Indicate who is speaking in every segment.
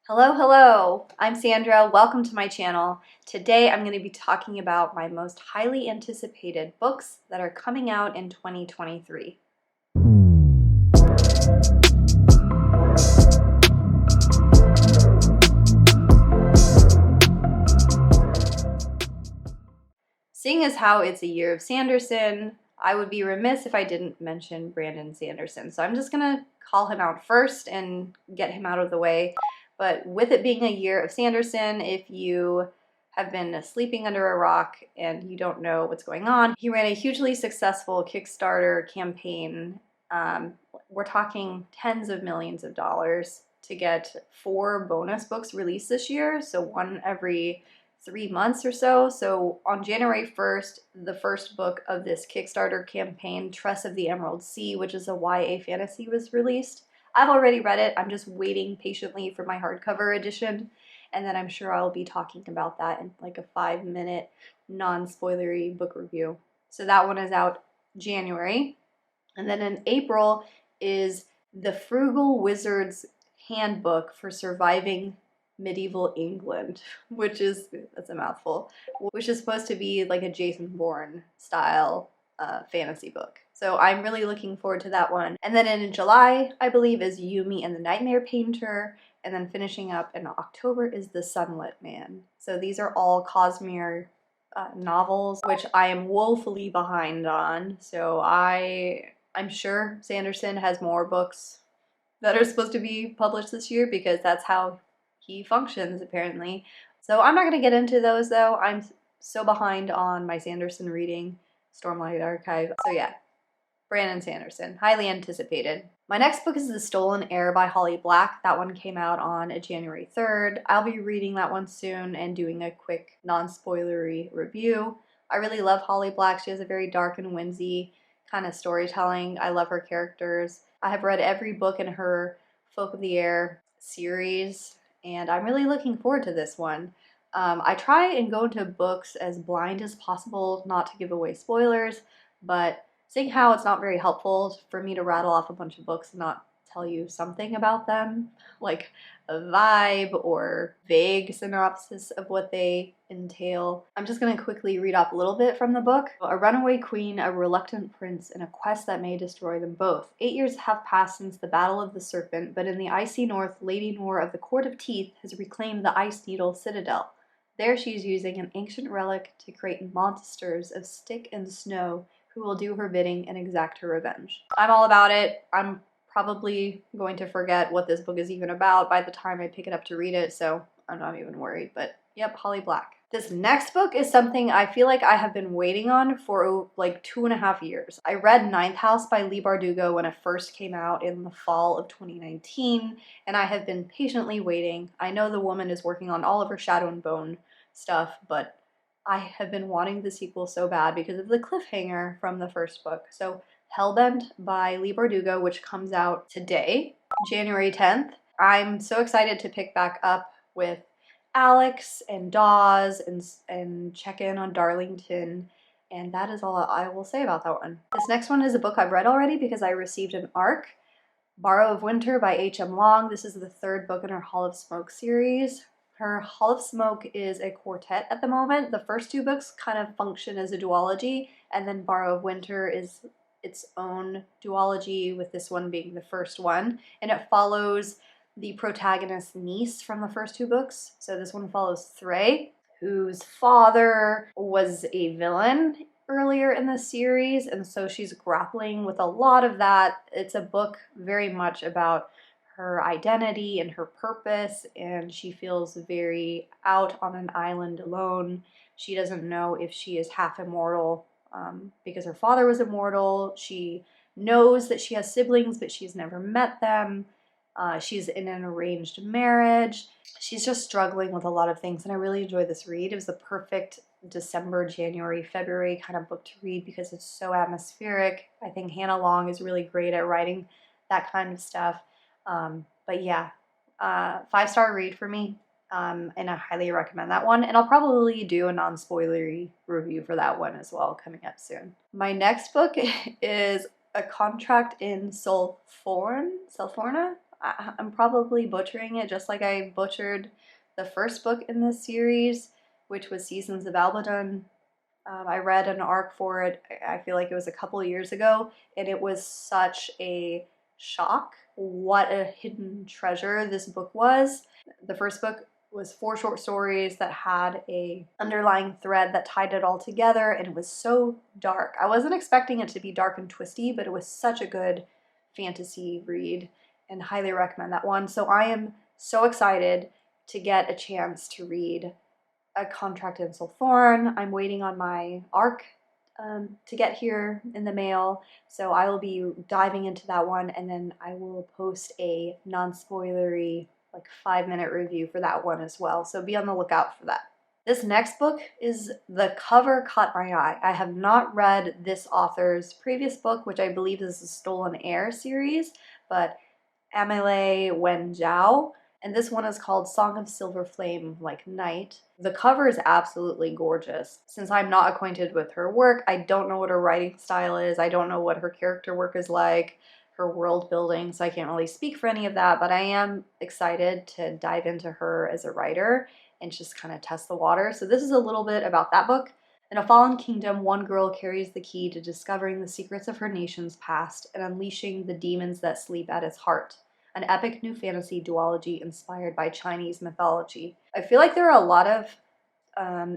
Speaker 1: Hello, I'm Sandra. Welcome to my channel. Today I'm going to be talking about my most highly anticipated books that are coming out in 2023. Seeing as how it's a year of Sanderson, I would be remiss if I didn't mention Brandon Sanderson. So I'm just going to call him out first and get him out of the way. But with it being a year of Sanderson, if you have been sleeping under a rock and you don't know what's going on, he ran a hugely successful Kickstarter campaign. We're talking tens of millions of dollars to get 4 bonus books released this year. So one every 3 months or so. So on January 1st, the first book of this Kickstarter campaign, Tress of the Emerald Sea, which is a YA fantasy, was released. I've already read it. I'm just waiting patiently for my hardcover edition, and then I'm sure I'll be talking about that in like a 5-minute non-spoilery book review. So that one is out January. And then in April is The Frugal Wizard's Handbook for Surviving Medieval England, that's a mouthful, which is supposed to be like a Jason Bourne style fantasy book. So I'm really looking forward to that one. And then in July, I believe, is Yumi and the Nightmare Painter. And then finishing up in October is The Sunlit Man. So these are all Cosmere novels, which I am woefully behind on. So I'm sure Sanderson has more books that are supposed to be published this year because that's how he functions apparently. So I'm not going to get into those though. I'm so behind on my Sanderson reading, Stormlight Archive. So yeah, Brandon Sanderson, highly anticipated. My next book is The Stolen Heir by Holly Black. That one came out on January 3rd. I'll be reading that one soon and doing a quick non-spoilery review. I really love Holly Black. She has a very dark and whimsy kind of storytelling. I love her characters. I have read every book in her Folk of the Air series, and I'm really looking forward to this one. I try and go into books as blind as possible, not to give away spoilers, but seeing how it's not very helpful for me to rattle off a bunch of books and not tell you something about them, like a vibe or vague synopsis of what they entail. I'm just going to quickly read off a little bit from the book. A runaway queen, a reluctant prince, and a quest that may destroy them both. 8 years have passed since the Battle of the Serpent, but in the icy north, Lady Nor of the Court of Teeth has reclaimed the Ice Needle Citadel. There she is using an ancient relic to create monsters of stick and snow who will do her bidding and exact her revenge. I'm all about it. I'm probably going to forget what this book is even about by the time I pick it up to read it, so I'm not even worried. But yep, Holly Black. This next book is something I feel like I have been waiting on for like 2.5 years. I read Ninth House by Leigh Bardugo when it first came out in the fall of 2019, and I have been patiently waiting. I know the woman is working on all of her Shadow and Bone stuff, but I have been wanting the sequel so bad because of the cliffhanger from the first book. So Hellbent by Leigh Bardugo, which comes out today, January 10th. I'm so excited to pick back up with Alex and Dawes and check in on Darlington, and that is all I will say about that one. This next one is a book I've read already because I received an ARC, Barrow of Winter by H.M. Long. This is the 3rd book in her Hall of Smoke series. Her Hall of Smoke is a quartet at the moment. The first 2 books kind of function as a duology, and then Barrow of Winter is its own duology, with this one being the first one. And it follows the protagonist's niece from the first 2 books. So this one follows Threy, whose father was a villain earlier in the series, and so she's grappling with a lot of that. It's a book very much about her identity and her purpose, and she feels very out on an island alone. She doesn't know if she is half immortal because her father was immortal. She knows that she has siblings, but she's never met them. She's in an arranged marriage. She's just struggling with a lot of things, and I really enjoyed this read. It was the perfect December, January, February kind of book to read because it's so atmospheric. I think Hannah Long is really great at writing that kind of stuff. But yeah, 5-star read for me, and I highly recommend that one, and I'll probably do a non-spoilery review for that one as well coming up soon. My next book is A Contract in Sol Forne? I'm probably butchering it just like I butchered the first book in this series, which was Seasons of Albadan. I read an arc for it, I feel like it was a couple of years ago, and it was such a shock what a hidden treasure this book was. The first book was 4 short stories that had a underlying thread that tied it all together, and it was so dark. I wasn't expecting it to be dark and twisty, but it was such a good fantasy read, and highly recommend that one. So I am so excited to get a chance to read A Contract in Sol Forne. I'm waiting on my arc to get here in the mail, so I will be diving into that one, and then I will post a non-spoilery like 5-minute review for that one as well, so be on the lookout for that. This next book is the cover caught my eye. I have not read this author's previous book, which I believe is the Stolen Heir series, but Amelie Wenjiao, and this one is called Song of Silver Flame Like Night. The cover is absolutely gorgeous. Since I'm not acquainted with her work, I don't know what her writing style is, I don't know what her character work is like, her world building, so I can't really speak for any of that, but I am excited to dive into her as a writer and just kind of test the water. So this is a little bit about that book. In a fallen kingdom, one girl carries the key to discovering the secrets of her nation's past and unleashing the demons that sleep at its heart. An epic new fantasy duology inspired by Chinese mythology. I feel like there are a lot of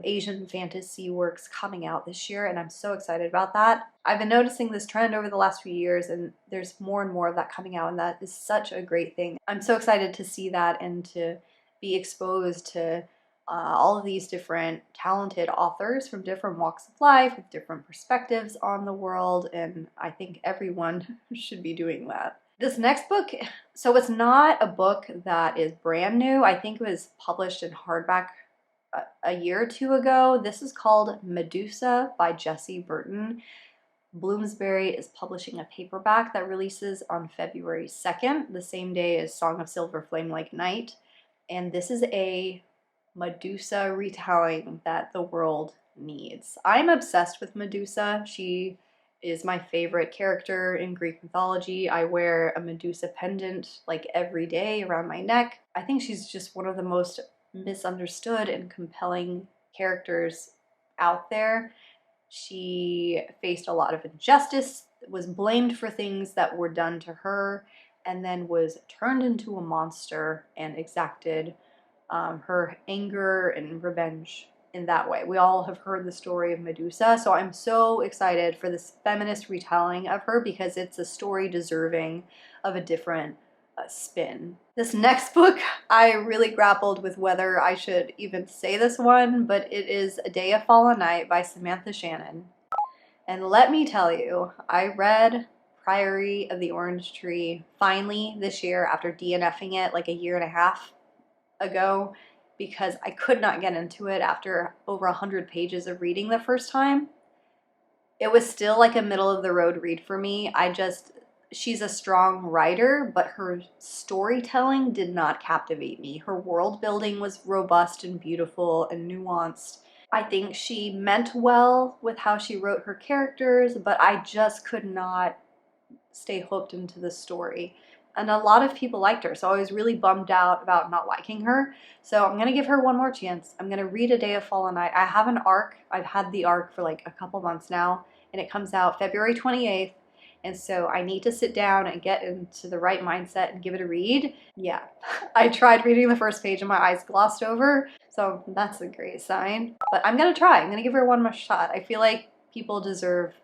Speaker 1: Asian fantasy works coming out this year, and I'm so excited about that. I've been noticing this trend over the last few years, and there's more and more of that coming out, and that is such a great thing. I'm so excited to see that and to be exposed to all of these different talented authors from different walks of life with different perspectives on the world, and I think everyone should be doing that. This next book, so it's not a book that is brand new. I think it was published in hardback a year or two ago. This is called Medusa by Jessie Burton. Bloomsbury is publishing a paperback that releases on February 2nd, the same day as Song of Silver Flame Like Night. And this is a Medusa retelling that the world needs. I'm obsessed with Medusa. She is my favorite character in Greek mythology. I wear a Medusa pendant like every day around my neck. I think she's just one of the most misunderstood and compelling characters out there. She faced a lot of injustice, was blamed for things that were done to her, and then was turned into a monster and exacted her anger and revenge in that way. We all have heard the story of Medusa, so I'm so excited for this feminist retelling of her because it's a story deserving of a different spin. This next book, I really grappled with whether I should even say this one, but it is A Day of Fallen Night by Samantha Shannon. And let me tell you, I read Priory of the Orange Tree finally this year after DNFing it like a year and a half ago because I could not get into it after over 100 pages of reading the first time. It was still like a middle of the road read for me. She's a strong writer, but her storytelling did not captivate me. Her world building was robust and beautiful and nuanced. I think she meant well with how she wrote her characters, but I just could not stay hooked into the story. And a lot of people liked her, so I was really bummed out about not liking her. So I'm gonna give her one more chance. I'm gonna read A Day of Fallen Night. I have an arc. I've had the arc for like a couple months now, and it comes out February 28th. And so I need to sit down and get into the right mindset and give it a read. Yeah, I tried reading the first page and my eyes glossed over, so that's a great sign. But I'm gonna try. I'm gonna give her one more shot. I feel like people deserve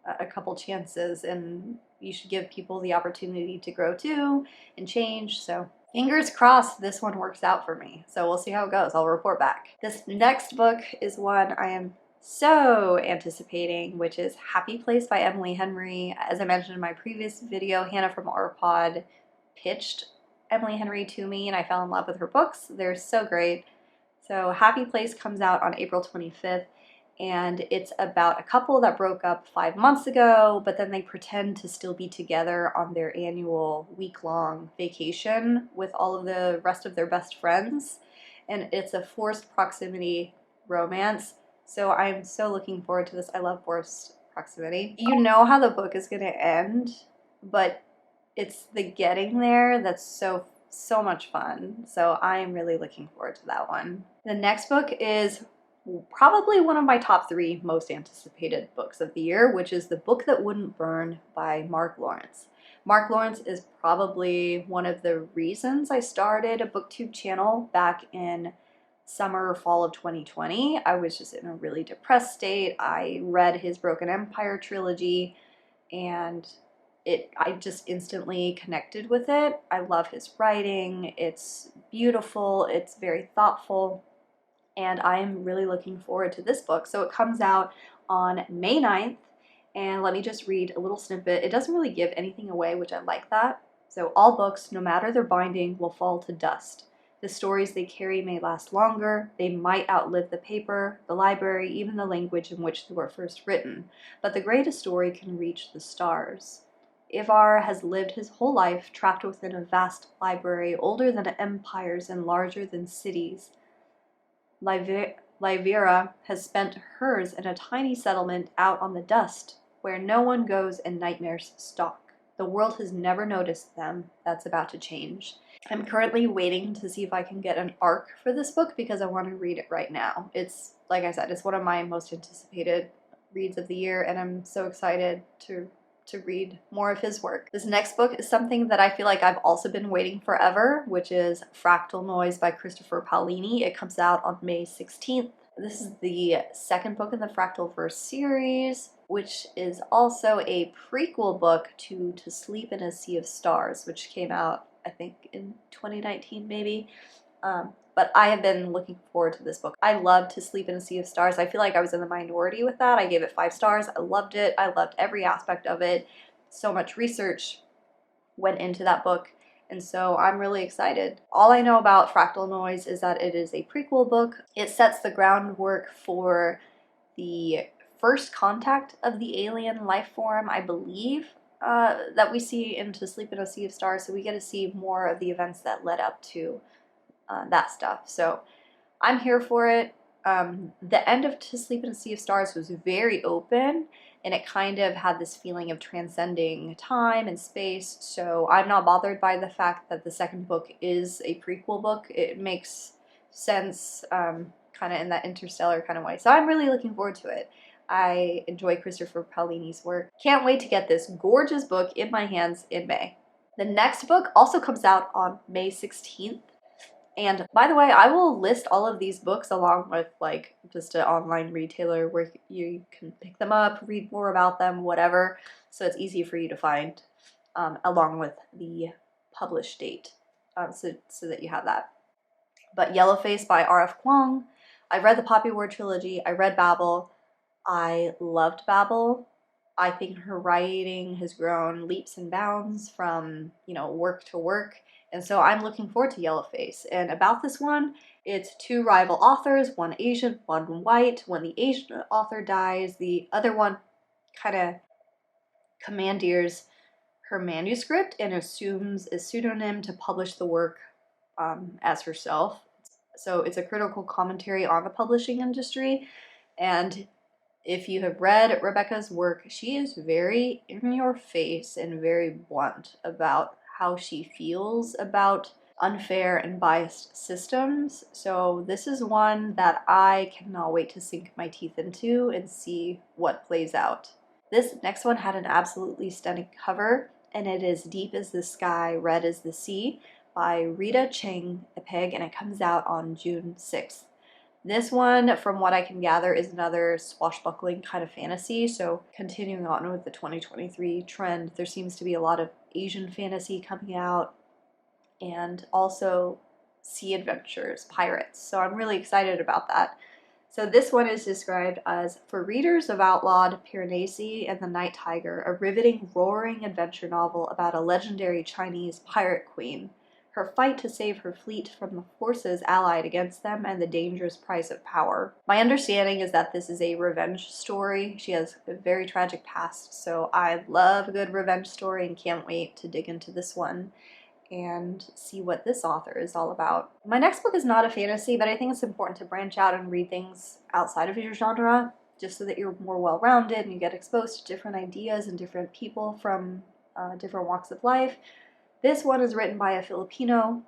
Speaker 1: a couple chances, and you should give people the opportunity to grow too and change. So fingers crossed this one works out for me. So we'll see how it goes. I'll report back. This next book is one I am so anticipating, which is Happy Place by Emily Henry. As I mentioned in my previous video, Hannah from Our Pod pitched Emily Henry to me and I fell in love with her books. They're so great. So Happy Place comes out on April 25th. And it's about a couple that broke up 5 months ago, but then they pretend to still be together on their annual week-long vacation with all of the rest of their best friends. And it's a forced proximity romance. So I'm so looking forward to this. I love forced proximity. You know how the book is going to end, but it's the getting there that's so much fun. So I'm really looking forward to that one. The next book is probably one of my top 3 most anticipated books of the year, which is The Book That Wouldn't Burn by Mark Lawrence. Mark Lawrence is probably one of the reasons I started a booktube channel back in summer or fall of 2020. I was just in a really depressed state. I read his Broken Empire trilogy and I just instantly connected with it. I love his writing. It's beautiful. It's very thoughtful. And I am really looking forward to this book. So it comes out on May 9th. And let me just read a little snippet. It doesn't really give anything away, which I like that. So all books, no matter their binding, will fall to dust. The stories they carry may last longer. They might outlive the paper, the library, even the language in which they were first written. But the greatest story can reach the stars. Ivar has lived his whole life trapped within a vast library, older than empires and larger than cities. Lyvira has spent hers in a tiny settlement out on the dust, where no one goes and nightmares stalk. The world has never noticed them. That's about to change. I'm currently waiting to see if I can get an arc for this book because I want to read it right now. It's, like I said, it's one of my most anticipated reads of the year, and I'm so excited to read more of his work. This next book is something that I feel like I've also been waiting forever, which is Fractal Noise by Christopher Paolini. It comes out on May 16th. This is the second book in the Fractalverse series, which is also a prequel book to Sleep in a Sea of Stars, which came out, I think, in 2019 maybe. But I have been looking forward to this book. I love To Sleep in a Sea of Stars. I feel like I was in the minority with that. I gave it 5 stars. I loved it. I loved every aspect of it. So much research went into that book, and so I'm really excited. All I know about Fractal Noise is that it is a prequel book. It sets the groundwork for the first contact of the alien life form, I believe, that we see in To Sleep in a Sea of Stars, so we get to see more of the events that led up to that stuff. So I'm here for it. The end of To Sleep in a Sea of Stars was very open, and it kind of had this feeling of transcending time and space, so I'm not bothered by the fact that the second book is a prequel book. It makes sense kind of in that interstellar kind of way. So I'm really looking forward to it. I enjoy Christopher Paolini's work. Can't wait to get this gorgeous book in my hands in May. The next book also comes out on May 16th. And by the way, I will list all of these books along with like just an online retailer where you can pick them up, read more about them, whatever. So it's easy for you to find along with the published date so that you have that. But Yellowface by R.F. Kuang. I read the Poppy War trilogy. I read Babel. I loved Babel. I think her writing has grown leaps and bounds from, work to work. And so I'm looking forward to Yellowface. And about this one, it's 2 rival authors, one Asian, one white. When the Asian author dies, the other one kind of commandeers her manuscript and assumes a pseudonym to publish the work as herself. So it's a critical commentary on the publishing industry. And if you have read Rebecca's work, she is very in your face and very blunt about how she feels about unfair and biased systems. So this is one that I cannot wait to sink my teeth into and see what plays out. This next one had an absolutely stunning cover, and it is Deep as the Sky, Red as the Sea by Rita Cheng Epeg, and it comes out on June 6th. This one, from what I can gather, is another swashbuckling kind of fantasy, so continuing on with the 2023 trend, there seems to be a lot of Asian fantasy coming out, and also sea adventures, pirates, so I'm really excited about that. So this one is described as, for readers of outlawed Piranesi and the Night Tiger, a riveting, roaring adventure novel about a legendary Chinese pirate queen, her fight to save her fleet from the forces allied against them, and the dangerous price of power. My understanding is that this is a revenge story. She has a very tragic past, so I love a good revenge story and can't wait to dig into this one and see what this author is all about. My next book is not a fantasy, but I think it's important to branch out and read things outside of your genre, just so that you're more well-rounded and you get exposed to different ideas and different people from different walks of life. This one is written by a Filipino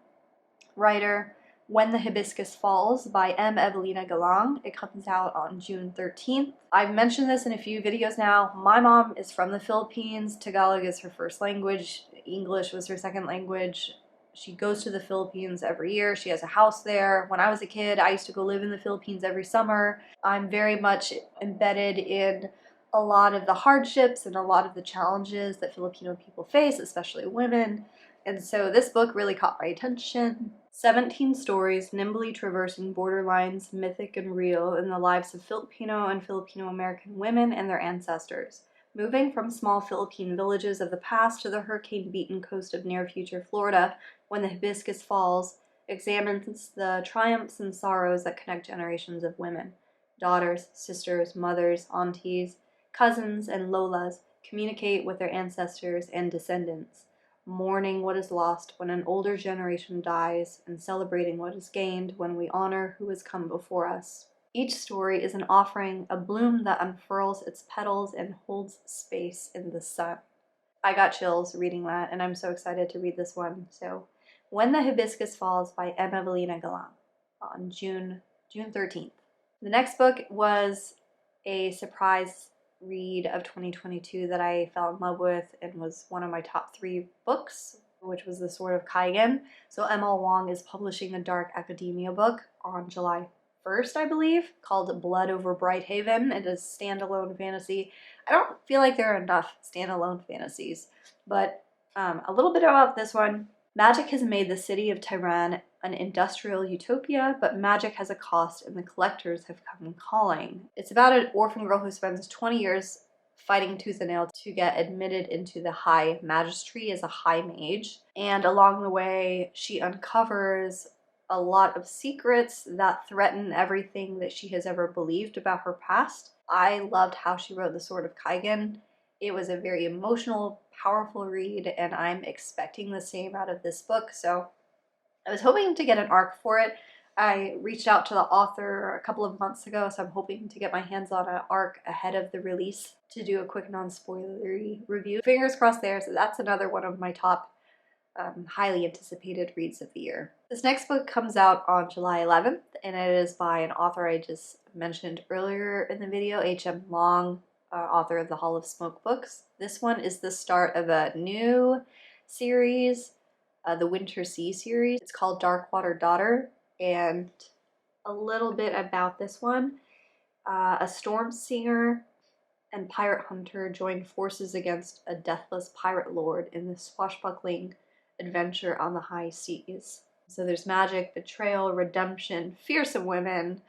Speaker 1: writer. When the Hibiscus Falls by M. Evelina Galang. It comes out on June 13th. I've mentioned this in a few videos now. My mom is from the Philippines. Tagalog is her first language. English was her second language. She goes to the Philippines every year. She has a house there. When I was a kid, I used to go live in the Philippines every summer. I'm very much embedded in a lot of the hardships and a lot of the challenges that Filipino people face, especially women. And so this book really caught my attention. 17 stories nimbly traversing borderlines, mythic and real, in the lives of Filipino and Filipino-American women and their ancestors. Moving from small Philippine villages of the past to the hurricane-beaten coast of near-future Florida, When the Hibiscus Falls examines the triumphs and sorrows that connect generations of women. Daughters, sisters, mothers, aunties, cousins, and lolas communicate with their ancestors and descendants, mourning what is lost when an older generation dies, and celebrating what is gained when we honor who has come before us. Each story is an offering, a bloom that unfurls its petals and holds space in the sun. I got chills reading that, and I'm so excited to read this one. So, When the Hibiscus Falls by M. Evelina Galang on June 13th. The next book was a surprise read of 2022 that I fell in love with and was one of my top 3 books, which was The Sword of Kaigan. So M.L. Wong is publishing a dark academia book on July 1st, I believe, called Blood over Brighthaven. It is standalone fantasy. I don't feel like there are enough standalone fantasies, but a little bit about this one. Magic has made the city of Tehran an industrial utopia, but magic has a cost and the collectors have come calling. It's about an orphan girl who spends 20 years fighting tooth and nail to get admitted into the high magistry as a high mage. And along the way, she uncovers a lot of secrets that threaten everything that she has ever believed about her past. I loved how she wrote The Sword of Kaigan. It was a very emotional, powerful read, and I'm expecting the same out of this book, so I was hoping to get an arc for it. I reached out to the author a couple of months ago, so I'm hoping to get my hands on an arc ahead of the release to do a quick non-spoilery review. Fingers crossed there, so that's another one of my top highly anticipated reads of the year. This next book comes out on July 11th, and it is by an author I just mentioned earlier in the video, H.M. Long, author of the Hall of Smoke books. This one is the start of a new series, the Winter Sea series. It's called Darkwater Daughter, and a little bit about this one. A storm singer and pirate hunter join forces against a deathless pirate lord in this swashbuckling adventure on the high seas. So there's magic, betrayal, redemption, fearsome women.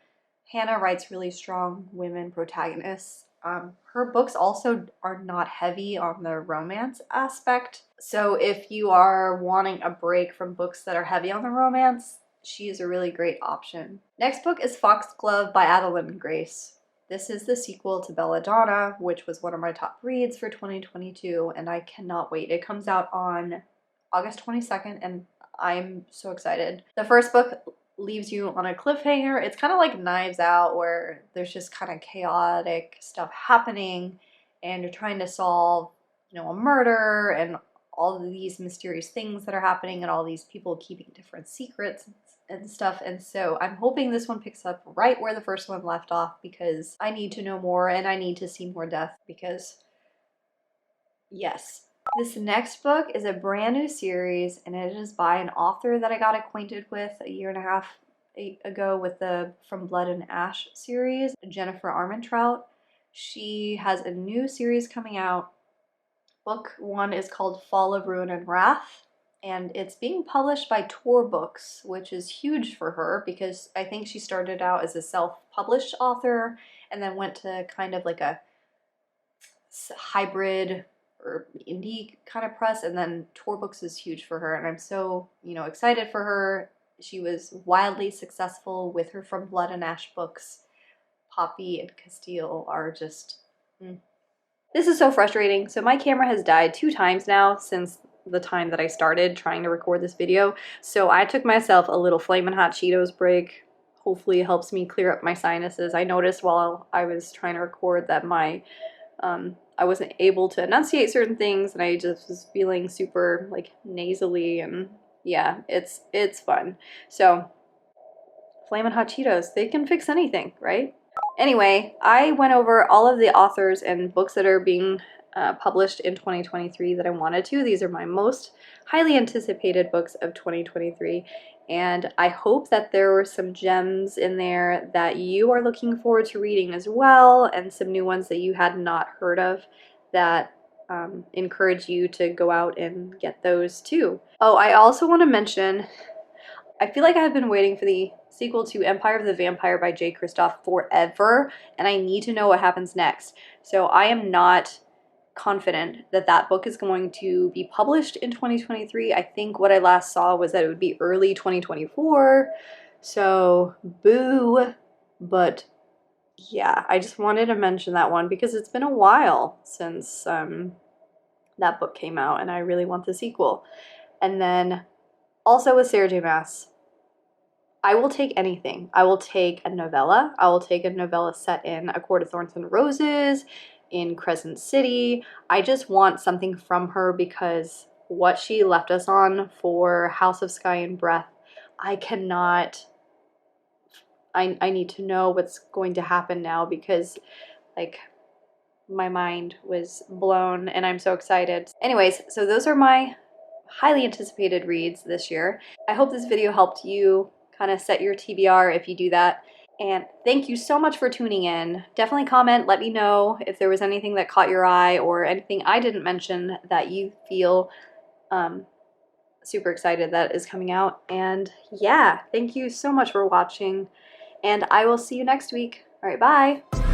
Speaker 1: Hannah writes really strong women protagonists. Her books also are not heavy on the romance aspect. So if you are wanting a break from books that are heavy on the romance, she is a really great option. Next book is Foxglove by Adeline Grace. This is the sequel to Belladonna, which was one of my top reads for 2022, and I cannot wait. It comes out on August 22nd, and I'm so excited. The first book leaves you on a cliffhanger. It's kind of like Knives Out, where there's just kind of chaotic stuff happening and you're trying to solve, a murder and all of these mysterious things that are happening and all these people keeping different secrets and stuff. And so I'm hoping this one picks up right where the first one left off, because I need to know more and I need to see more death, because yes. This next book is a brand new series, and it is by an author that I got acquainted with a year and a half ago with the From Blood and Ash series, Jennifer Armentrout. She has a new series coming out. Book 1 is called Fall of Ruin and Wrath, and it's being published by Tor Books, which is huge for her because I think she started out as a self-published author and then went to kind of like a hybrid or indie kind of press, and then Tor Books is huge for her, and I'm so, excited for her. She was wildly successful with her From Blood and Ash books. Poppy and Castile are just... This is so frustrating. So my camera has died 2 times now since the time that I started trying to record this video, so I took myself a little Flamin' Hot Cheetos break. Hopefully it helps me clear up my sinuses. I noticed while I was trying to record that my I wasn't able to enunciate certain things, and I just was feeling super like nasally, and yeah, it's fun. So Flamin' Hot Cheetos, they can fix anything, right? Anyway, I went over all of the authors and books that are being published in 2023 that I wanted to. These are my most highly anticipated books of 2023, and I hope that there were some gems in there that you are looking forward to reading as well, and some new ones that you had not heard of that encourage you to go out and get those too. Oh, I also want to mention, I feel like I've been waiting for the sequel to Empire of the Vampire by J. Kristoff forever, and I need to know what happens next. So I am not confident that that book is going to be published in 2023. I think what I last saw was that it would be early 2024. So boo. But yeah, I just wanted to mention that one because it's been a while since that book came out, and I really want the sequel. And then also with Sarah J. Maas, I will take anything. I will take a novella. I will take a novella set in A Court of Thorns and Roses, in Crescent City. I just want something from her because what she left us on for House of Sky and Breath, I cannot, I need to know what's going to happen now because like my mind was blown and I'm so excited. Anyways, so those are my highly anticipated reads this year. I hope this video helped you kind of set your TBR if you do that. And thank you so much for tuning in. Definitely comment, let me know if there was anything that caught your eye or anything I didn't mention that you feel super excited that is coming out. And yeah, thank you so much for watching, and I will see you next week. All right, bye.